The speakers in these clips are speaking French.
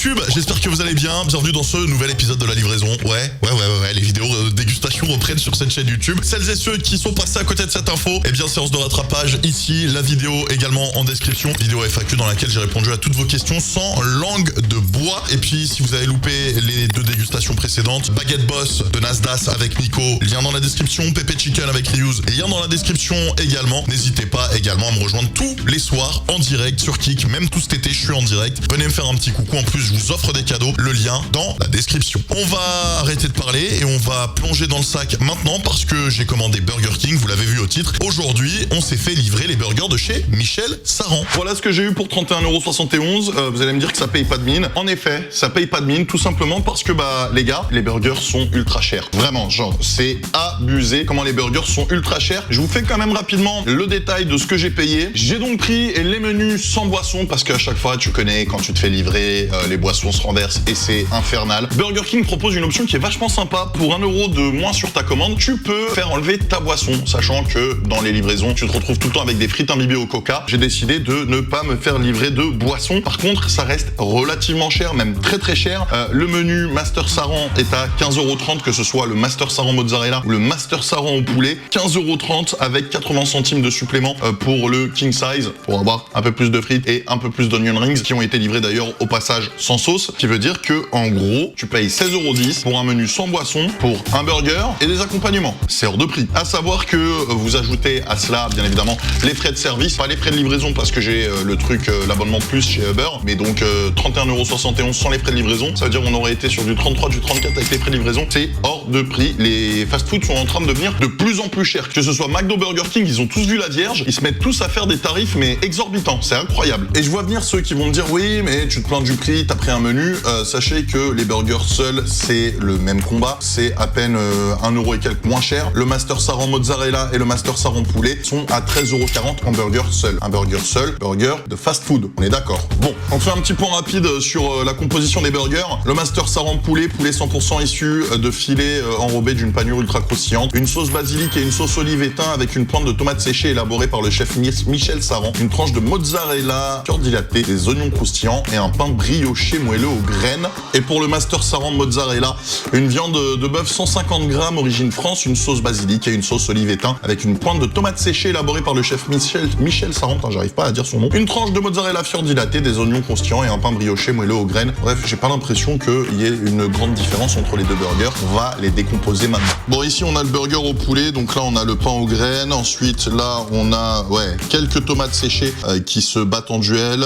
YouTube, j'espère que vous allez bien. Bienvenue dans ce nouvel épisode de la livraison. Ouais, les vidéos dégustation reprennent sur cette chaîne YouTube. Celles et ceux qui sont passés à côté de cette info, eh bien séance de rattrapage ici, la vidéo également en description. Vidéo FAQ dans laquelle j'ai répondu à toutes vos questions sans langue de bois. Et puis si vous avez loupé les deux dégustations précédentes, Baguette Boss de Nasdaq avec Nico, lien dans la description, Pepe Chicken avec Ryuz, lien dans la description également. N'hésitez pas également à me rejoindre tous les soirs en direct sur Kik, même tout cet été je suis en direct. Venez me faire un petit coucou, en plus je vous offre des cadeaux, le lien dans la description. On va arrêter de parler et on va plonger dans le sac maintenant parce que j'ai commandé Burger King, vous l'avez vu au titre. Aujourd'hui, on s'est fait livrer les burgers de chez Michel Saran. Voilà ce que j'ai eu pour 31,71 €. Vous allez me dire que ça paye pas de mine. En effet, ça paye pas de mine, tout simplement parce que les gars, les burgers sont ultra chers. Vraiment, genre, c'est abusé comment les burgers sont ultra chers. Je vous fais quand même rapidement le détail de ce que j'ai payé. J'ai donc pris les menus sans boisson parce qu'à chaque fois, tu connais, quand tu te fais livrer, les boissons se renversent et c'est infernal. Burger King propose une option qui est vachement sympa. Pour 1 € de moins sur ta commande, tu peux faire enlever ta boisson, sachant que dans les livraisons, tu te retrouves tout le temps avec des frites imbibées au coca. J'ai décidé de ne pas me faire livrer de boisson. Par contre, ça reste relativement cher, même très très cher. Le menu Master Saran est à 15,30 €, que ce soit le Master Saran mozzarella ou le Master Saran au poulet. 15,30 € avec 80 centimes de supplément pour le King Size, pour avoir un peu plus de frites et un peu plus d'onion rings, qui ont été livrés d'ailleurs au passage sans sauce, qui veut dire que en gros, tu payes 16,10 € pour un menu sans boisson, pour un burger et des accompagnements. C'est hors de prix. À savoir que vous ajoutez à cela, bien évidemment, les frais de service, pas les frais de livraison parce que j'ai le truc, l'abonnement plus chez Uber, mais donc 31,71 € sans les frais de livraison. Ça veut dire qu'on aurait été sur du 33, du 34 avec les frais de livraison. C'est hors de prix. Les fast-foods sont en train de devenir de plus en plus chers. Que ce soit McDo, Burger King, ils ont tous vu la Vierge. Ils se mettent tous à faire des tarifs, mais exorbitants. C'est incroyable. Et je vois venir ceux qui vont me dire, oui, mais tu te plains du prix, t'as pris un menu. Sachez que les burgers seuls, c'est le même combat. C'est à peine 1 € et quelques moins cher. Le Master Saran mozzarella et le Master Saran poulet sont à 13,40 € en burger seul. Un burger seul, burger de fast-food. On est d'accord. Bon, on fait un petit point rapide sur la composition des burgers. Le Master Saran poulet 100% issu de filets enrobés d'une panure ultra croustillante, une sauce basilic et une sauce olive et thym avec une pointe de tomate séchée élaborée par le chef Michel Saran, une tranche de mozzarella cœur dilaté, des oignons croustillants et un pain brioché moelleux aux graines. Et pour le Master Saran mozzarella, une viande de bœuf 150 g origine France, une sauce basilic et une sauce olive et thym avec une pointe de tomate séchée élaborée par le chef Michel Saran, j'arrive pas à dire son nom, une tranche de mozzarella cœur dilaté, des oignons croustillants et un pain brioché moelleux aux graines. Bref, j'ai pas l'impression qu'il y ait une grande différence entre les deux burgers. On va les décomposer maintenant. Bon, ici on a le burger au poulet, donc là on a le pain aux graines. Ensuite là on a quelques tomates séchées qui se battent en duel.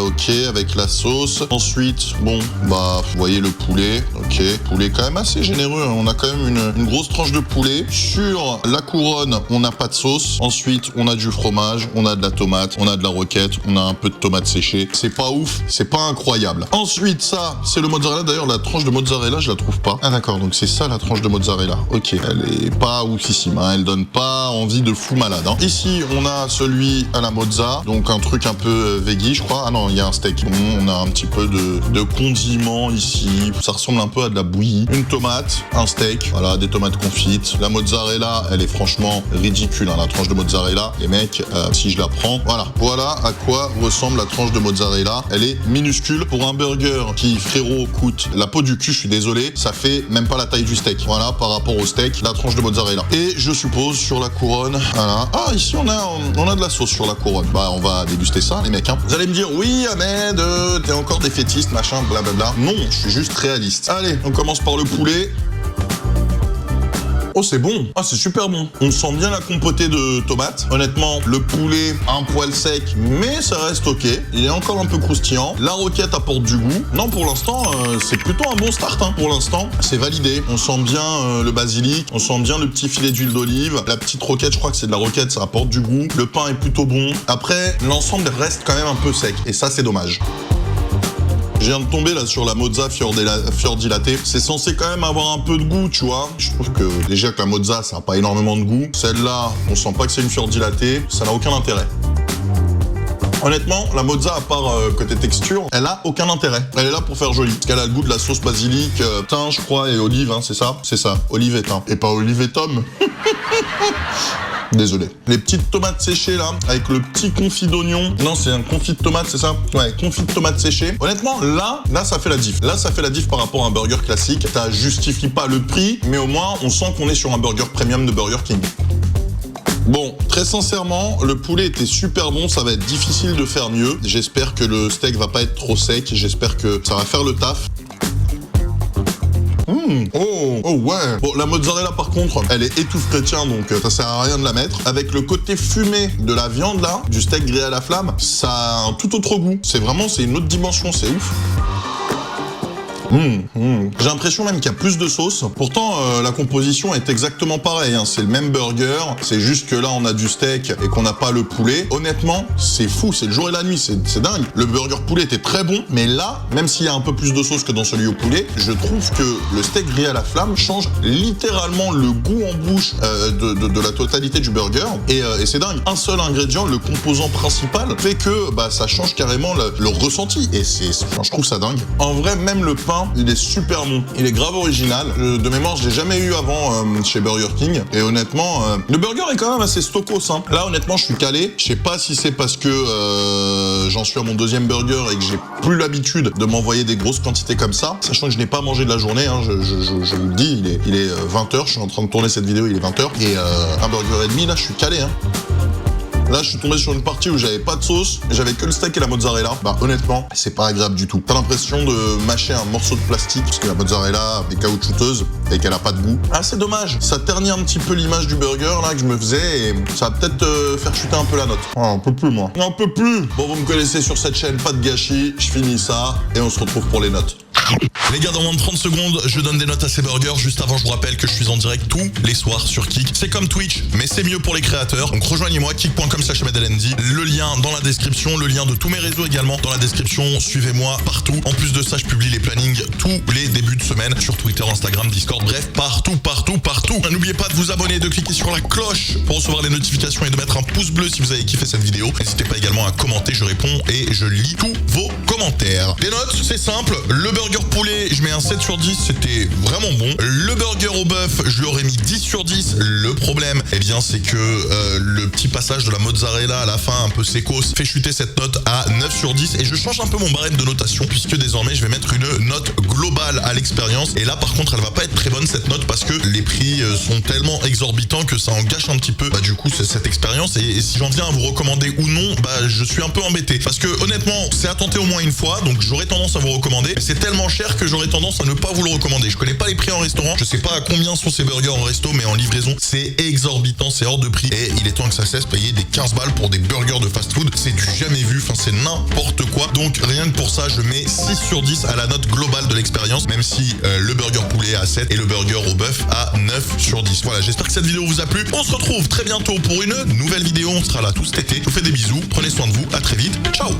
Ok, avec la sauce. Ensuite, bon, vous voyez le poulet. Ok, poulet quand même assez généreux. Hein. On a quand même une grosse tranche de poulet. Sur la couronne, on n'a pas de sauce. Ensuite, on a du fromage, on a de la tomate, on a de la roquette, on a un peu de tomates séchées. C'est pas ouf, c'est pas incroyable. Ensuite, ça, c'est le mozzarella. D'ailleurs, la tranche de mozzarella, je la trouve pas. Ah d'accord, donc c'est ça la tranche de mozzarella. Ok, elle est pas oufissime, hein. Elle donne pas envie de fou malade. Hein. Ici, on a celui à la mozza, donc un truc un peu veggie, je crois. Ah non, il y a un steak. On a un petit peu de condiment ici. Ça ressemble un peu à de la bouillie. Une tomate, un steak, voilà, des tomates confites. La mozzarella, elle est franchement ridicule, hein, la tranche de mozzarella. Les mecs, si je la prends, voilà à quoi ressemble la tranche de mozzarella. Elle est minuscule. Pour un burger qui, frérot, coûte la peau du cul, je suis désolé, ça fait même pas la taille du steak. Voilà, par rapport au steak, la tranche de mozzarella. Et je suppose sur la couronne, voilà. Ah, ici on a de la sauce sur la couronne. On va déguster ça, les mecs. Hein. Vous allez me dire, oui, Ahmed, t'es encore défaitiste, machin, blablabla. Non, je suis juste réaliste. Allez, on commence par le poulet. Oh, c'est bon. Ah, c'est super bon. On sent bien la compotée de tomates. Honnêtement, le poulet, un poil sec, mais ça reste ok. Il est encore un peu croustillant. La roquette apporte du goût. Non, pour l'instant, c'est plutôt un bon start. Hein. Pour l'instant, c'est validé. On sent bien le basilic. On sent bien le petit filet d'huile d'olive. La petite roquette, je crois que c'est de la roquette, ça apporte du goût. Le pain est plutôt bon. Après, l'ensemble reste quand même un peu sec. Et ça, c'est dommage. Je viens de tomber là sur la mozza fior dilaté. C'est censé quand même avoir un peu de goût, tu vois. Je trouve que déjà que la mozza, ça n'a pas énormément de goût. Celle-là, on sent pas que c'est une fior dilatée. Ça n'a aucun intérêt. Honnêtement, la mozza, à part côté texture, elle a aucun intérêt. Elle est là pour faire joli. Parce qu'elle a le goût de la sauce basilic, thym, je crois, et olive, hein, c'est ça. C'est ça, olive et thym. Et pas olive et tome. Désolé. Les petites tomates séchées là, avec le petit confit d'oignon. Non, c'est un confit de tomate, c'est ça? Ouais, confit de tomate séchée. Honnêtement, là, ça fait la diff. Là, ça fait la diff par rapport à un burger classique. Ça justifie pas le prix, mais au moins, on sent qu'on est sur un burger premium de Burger King. Bon, très sincèrement, le poulet était super bon, ça va être difficile de faire mieux. J'espère que le steak va pas être trop sec, j'espère que ça va faire le taf. Oh ouais. Bon, la mozzarella par contre, elle est étouffe chrétien, donc ça sert à rien de la mettre. Avec le côté fumé de la viande là, du steak grillé à la flamme, ça a un tout autre goût. C'est une autre dimension, c'est ouf. J'ai l'impression même qu'il y a plus de sauce. Pourtant, la composition est exactement pareille. Hein. C'est le même burger. C'est juste que là, on a du steak et qu'on n'a pas le poulet. Honnêtement, c'est fou. C'est le jour et la nuit. C'est dingue. Le burger poulet était très bon. Mais là, même s'il y a un peu plus de sauce que dans celui au poulet, je trouve que le steak grillé à la flamme change littéralement le goût en bouche de la totalité du burger. Et c'est dingue. Un seul ingrédient, le composant principal, fait que ça change carrément le ressenti. Et je trouve ça dingue. En vrai, même le pain, il est super bon. Il est grave original. De mémoire, je l'ai jamais eu avant chez Burger King. Et honnêtement, le burger est quand même assez stokos. Hein. Là, honnêtement, je suis calé. Je sais pas si c'est parce que j'en suis à mon deuxième burger et que j'ai plus l'habitude de m'envoyer des grosses quantités comme ça. Sachant que je n'ai pas mangé de la journée. Hein. Je vous le dis, il est 20h. Je suis en train de tourner cette vidéo, il est 20h. Et un burger et demi, là, je suis calé. Hein. Là, je suis tombé sur une partie où j'avais pas de sauce, j'avais que le steak et la mozzarella. Honnêtement, c'est pas agréable du tout. T'as l'impression de mâcher un morceau de plastique, parce que la mozzarella est caoutchouteuse et qu'elle a pas de goût. Ah, c'est dommage. Ça ternit un petit peu l'image du burger, là, que je me faisais, et ça va peut-être faire chuter un peu la note. Ah, un peu plus, moi. Un peu plus. Bon, vous me connaissez sur cette chaîne, pas de gâchis. Je finis ça, et on se retrouve pour les notes. Les gars, dans moins de 30 secondes, je donne des notes à ces burgers. Juste avant, je vous rappelle que je suis en direct tous les soirs sur Kik. C'est comme Twitch, mais c'est mieux pour les créateurs. Donc rejoignez-moi, kik.com/ahmedlnd. Le lien dans la description, le lien de tous mes réseaux également dans la description. Suivez-moi partout. En plus de ça, je publie les plannings tous les débuts de semaine sur Twitter, Instagram, Discord, bref, partout. N'oubliez pas de vous abonner, de cliquer sur la cloche pour recevoir les notifications et de mettre un pouce bleu si vous avez kiffé cette vidéo. N'hésitez pas également à commenter, je réponds et je lis tous vos commentaires. Les notes, c'est simple. Le burger poulet, je mets un 7 sur 10, c'était vraiment bon. Le burger au bœuf, je lui aurais mis 10 sur 10. Le problème, c'est que le petit passage de la mozzarella à la fin, un peu sécos, fait chuter cette note à 9 sur 10. Et je change un peu mon barème de notation, puisque désormais, je vais mettre une note globale à l'expérience. Et là, par contre, elle va pas être très bonne, cette note, parce que les prix sont tellement exorbitants que ça en gâche un petit peu, du coup, cette expérience. Et si j'en viens à vous recommander ou non, je suis un peu embêté. Parce que, honnêtement, c'est à tenter au moins une fois, donc j'aurais tendance à vous recommander. Mais c'est tellement cher que j'aurais tendance à ne pas vous le recommander. Je connais pas les prix en restaurant, je sais pas à combien sont ces burgers en resto, mais en livraison, c'est exorbitant, c'est hors de prix. Et il est temps que ça cesse, payer des 15 balles pour des burgers de fast-food, c'est du jamais vu, c'est n'importe quoi. Donc rien que pour ça, je mets 6 sur 10 à la note globale de l'expérience, même si le burger poulet à 7 et le burger au bœuf à 9 sur 10. Voilà, j'espère que cette vidéo vous a plu. On se retrouve très bientôt pour une nouvelle vidéo, on sera là tout cet été. Je vous fais des bisous, prenez soin de vous, à très vite, ciao.